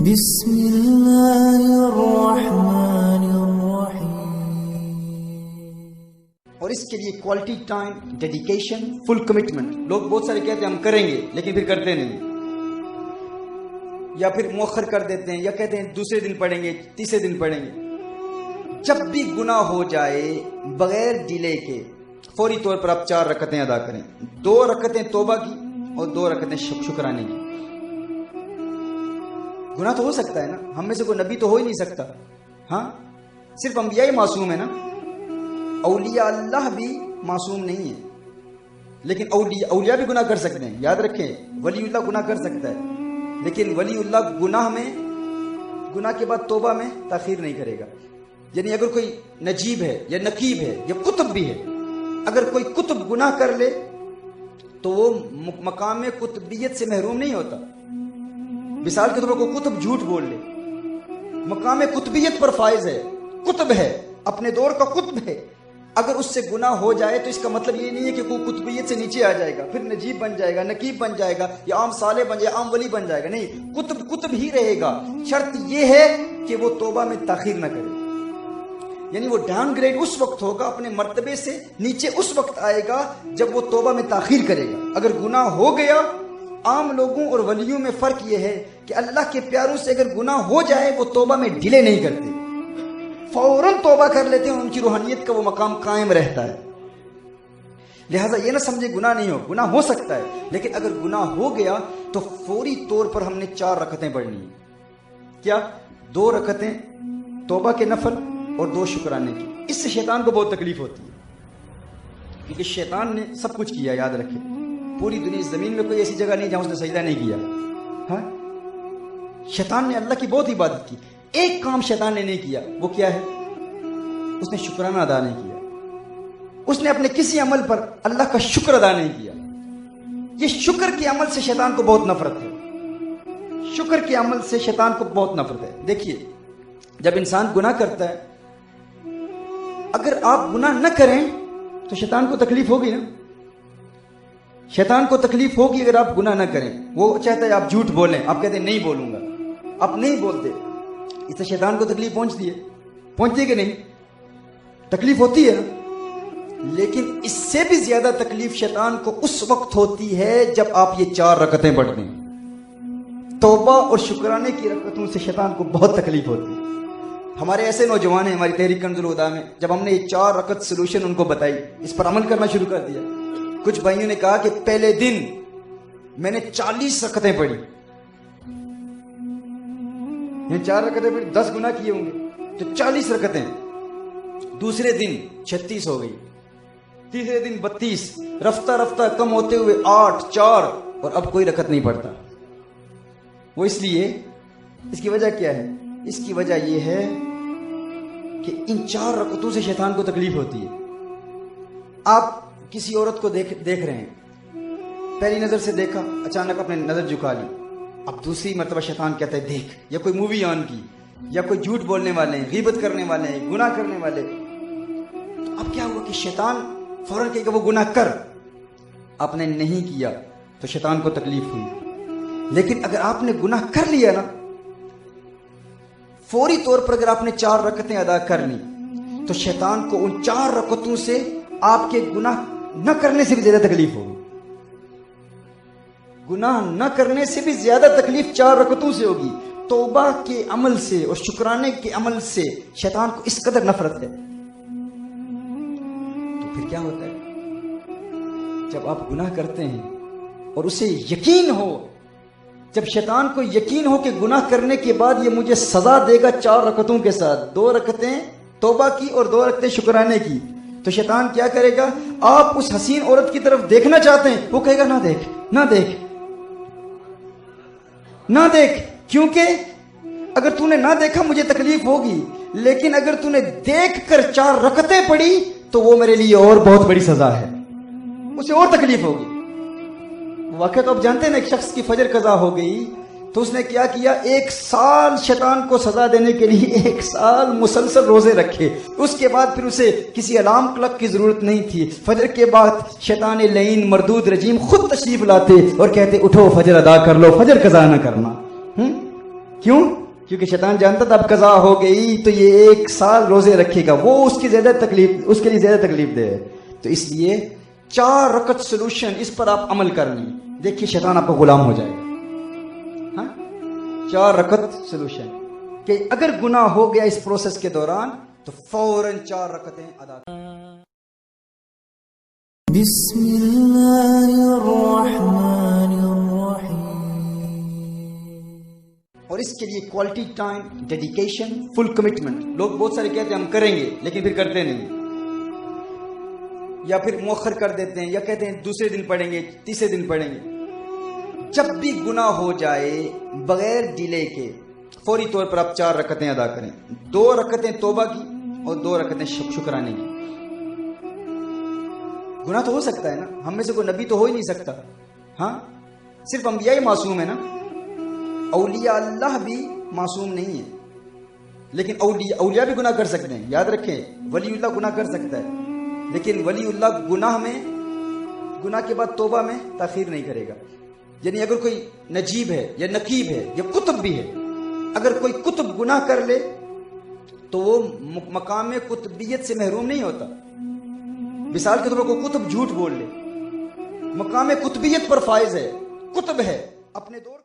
بسم اللہ الرحمن الرحیم. اور اس کے لیے کوالٹی ٹائم، ڈیڈیکیشن، فل کمٹمنٹ. لوگ بہت سارے کہتے ہیں ہم کریں گے لیکن پھر کرتے نہیں، یا پھر مؤخر کر دیتے ہیں، یا کہتے ہیں دوسرے دن پڑھیں گے، تیسرے دن پڑھیں گے. جب بھی گناہ ہو جائے بغیر ڈیلے کے فوری طور پر آپ 4 رکعتیں ادا کریں. 2 رکعتیں توبہ کی اور 2 رکعتیں شکرانے کی. گناہ تو ہو سکتا ہے نا، ہم میں سے کوئی نبی تو ہو ہی نہیں سکتا. ہاں صرف انبیاء ہی معصوم ہے نا، اولیاء اللہ بھی معصوم نہیں ہے. لیکن اولیاء بھی گناہ کر سکتے ہیں. یاد رکھیں ولی اللہ گناہ کر سکتا ہے، لیکن ولی اللہ گناہ کے بعد توبہ میں تاخیر نہیں کرے گا. یعنی اگر کوئی نجیب ہے یا نقیب ہے یا کتب بھی ہے، اگر کوئی کتب گناہ کر لے تو وہ مقام کتبیت سے محروم نہیں ہوتا. مثال کے طور پر کوئی کتب جھوٹ بول لے، مقام کتبیت پر فائز ہے، کتب ہے، اپنے دور کا کتب ہے. اگر اس سے گناہ ہو جائے تو اس کا مطلب یہ نہیں ہے کہ کوئی کتبیت سے نیچے آ جائے گا، پھر نجیب بن جائے گا، نقیب بن جائے گا، یا عام صالح بن جائے گا، عام ولی بن جائے گا. نہیں، کتب ہی رہے گا. شرط یہ ہے کہ وہ توبہ میں تاخیر نہ کرے. یعنی وہ ڈاؤن گریڈ اس وقت ہوگا، اپنے مرتبے سے نیچے اس وقت آئے گا جب وہ توبہ میں تاخیر کرے گا. اگر گناہ ہو گیا، عام لوگوں اور ولیوں میں فرق یہ ہے کہ اللہ کے پیاروں سے اگر گناہ ہو جائے وہ توبہ میں ڈیلے نہیں کرتے، فوراً توبہ کر لیتے ہیں. ان کی روحانیت کا وہ مقام قائم رہتا ہے. لہٰذا یہ نہ سمجھے گناہ نہیں ہو، گناہ ہو سکتا ہے، لیکن اگر گناہ ہو گیا تو فوری طور پر ہم نے 4 رکعتیں پڑھنی ہیں. کیا؟ 2 رکعتیں توبہ کے نفل اور 2 شکرانے کی. اس سے شیطان کو بہت تکلیف ہوتی ہے، کیونکہ شیطان نے سب کچھ کیا. یاد رکھیں پوری دنیا زمین میں کوئی ایسی جگہ نہیں جہاں اس نے سجدہ نہیں کیا. ہاں شیطان نے اللہ کی بہت عبادت کی. ایک کام شیطان نے نہیں کیا، وہ کیا ہے؟ اس نے شکرانہ ادا نہیں کیا. اس نے اپنے کسی عمل پر اللہ کا شکر ادا نہیں کیا. یہ شکر کے عمل سے شیطان کو بہت نفرت ہے. شکر کے عمل سے شیطان کو بہت نفرت ہے. دیکھیے جب انسان گناہ کرتا ہے، اگر آپ گناہ نہ کریں تو شیطان کو تکلیف ہوگی نا. شیطان کو تکلیف ہوگی اگر آپ گناہ نہ کریں. وہ چاہتا ہے آپ جھوٹ بولیں، آپ کہتے ہیں نہیں بولوں گا، آپ نہیں بولتے. اس سے شیطان کو تکلیف پہنچتی ہے کہ نہیں؟ تکلیف ہوتی ہے نا. لیکن اس سے بھی زیادہ تکلیف شیطان کو اس وقت ہوتی ہے جب آپ یہ 4 رکعتیں پڑھتے ہیں. توبہ اور شکرانے کی رکعتوں سے شیطان کو بہت تکلیف ہوتی ہے. ہمارے ایسے نوجوان ہیں ہماری تحریک کنز الہدیٰ میں، جب ہم نے یہ 4 رکعت سلوشن ان کو بتائی، اس پر عمل کرنا شروع کر دیا. کچھ بھائیوں نے کہا کہ پہلے دن میں نے 40 رکعتیں پڑھی. یہ 4 رکعتیں پڑھی، 10 گناہ کیے ہوں گے تو 40 رکعتیں. دوسرے دن 36 ہو گئی، تیسرے دن 32، رفتہ رفتہ کم ہوتے ہوئے 8، 4، اور اب کوئی رکعت نہیں پڑھتا. وہ اس لیے، اس کی وجہ کیا ہے؟ اس کی وجہ یہ ہے کہ ان 4 رکعتوں سے شیطان کو تکلیف ہوتی ہے. آپ کسی عورت کو دیکھ رہے ہیں، پہلی نظر سے دیکھا، اچانک اپنے نظر جھکا لی. اب دوسری مرتبہ شیطان کہتا ہے دیکھ، یا کوئی مووی آن کی، یا کوئی جھوٹ بولنے والے ہیں، غیبت کرنے والے ہیں، گناہ کرنے والے. تو اب کیا ہوا کہ شیطان فوراً کہے کہ وہ گناہ کر. آپ نے نہیں کیا تو شیطان کو تکلیف ہوئی. لیکن اگر آپ نے گناہ کر لیا نا، فوری طور پر اگر آپ نے 4 رکعتیں ادا کر لی تو شیطان کو ان 4 رکعتوں سے آپ کے گناہ نہ کرنے سے بھی زیادہ تکلیف ہوگی. گناہ نہ کرنے سے بھی زیادہ تکلیف 4 رکعتوں سے ہوگی. توبہ کے عمل سے اور شکرانے کے عمل سے شیطان کو اس قدر نفرت ہے. تو پھر کیا ہوتا ہے جب آپ گناہ کرتے ہیں اور اسے یقین ہو، جب شیطان کو یقین ہو کہ گناہ کرنے کے بعد یہ مجھے سزا دے گا 4 رکعتوں کے ساتھ، 2 رکعتیں توبہ کی اور 2 رکعتیں شکرانے کی، تو شیطان کیا کرے گا؟ آپ اس حسین عورت کی طرف دیکھنا چاہتے ہیں، وہ کہے گا نہ دیکھ، نہ دیکھ، نہ دیکھ. کیونکہ اگر تو نے نہ دیکھا مجھے تکلیف ہوگی، لیکن اگر تو نے دیکھ کر 4 رکعتیں پڑھی تو وہ میرے لیے اور بہت بڑی سزا ہے، اسے اور تکلیف ہوگی. واقعہ تو آپ جانتے ہیں نا، ایک شخص کی فجر قضا ہو گئی تو اس نے کیا کیا؟ 1 سال شیطان کو سزا دینے کے لیے 1 سال مسلسل روزے رکھے. اس کے بعد پھر اسے کسی الارم کلک کی ضرورت نہیں تھی. فجر کے بعد شیطان لعین مردود رجیم خود تشریف لاتے اور کہتے اٹھو فجر ادا کر لو، فجر قضا نہ کرنا. کیوں؟ کیونکہ شیطان جانتا تھا اب قضا ہو گئی تو یہ 1 سال روزے رکھے گا، وہ اس کے لیے زیادہ تکلیف دہ ہے، تو اس لیے 4 رکعت سولوشن، اس پر آپ عمل کر لیں، دیکھیے شیطان آپ کا غلام ہو جائے گا۔ ہاں 4 رکعت سولوشن، کہ اگر گناہ ہو گیا اس پروسیس کے دوران تو فوراً 4 رکعتیں ادا کریں۔ بسم اللہ الرحمن الرحیم۔ اور اس کے لیے کوالٹی ٹائم، ڈیڈیکیشن، فل کمٹمنٹ۔ لوگ بہت سارے کہتے ہیں ہم کریں گے لیکن پھر کرتے نہیں، یا پھر مؤخر کر دیتے ہیں، یا کہتے ہیں دوسرے دن پڑھیں گے، تیسرے دن پڑھیں گے۔ جب بھی گناہ ہو جائے بغیر ڈیلے کے فوری طور پر آپ 4 رکعتیں ادا کریں، 2 رکعتیں توبہ کی اور 2 رکعتیں شکرانے کی۔ گناہ تو ہو سکتا ہے نا، ہم میں سے کوئی نبی تو ہو ہی نہیں سکتا، ہاں صرف انبیاء ہی معصوم ہے نا، اولیاء اللہ بھی معصوم نہیں ہے، لیکن اولیاء بھی گناہ کر سکتے ہیں، یاد رکھیں ولی اللہ گناہ کر سکتا ہے، لیکن ولی اللہ گناہ کے بعد توبہ میں تاخیر نہیں کرے گا۔ یعنی اگر کوئی نجیب ہے یا نقیب ہے یا قطب بھی ہے، اگر کوئی قطب گناہ کر لے تو وہ مقام قطبیت سے محروم نہیں ہوتا۔ مثال کے طور پر کوئی قطب جھوٹ بول لے، مقام قطبیت پر فائز ہے، قطب ہے، اپنے دور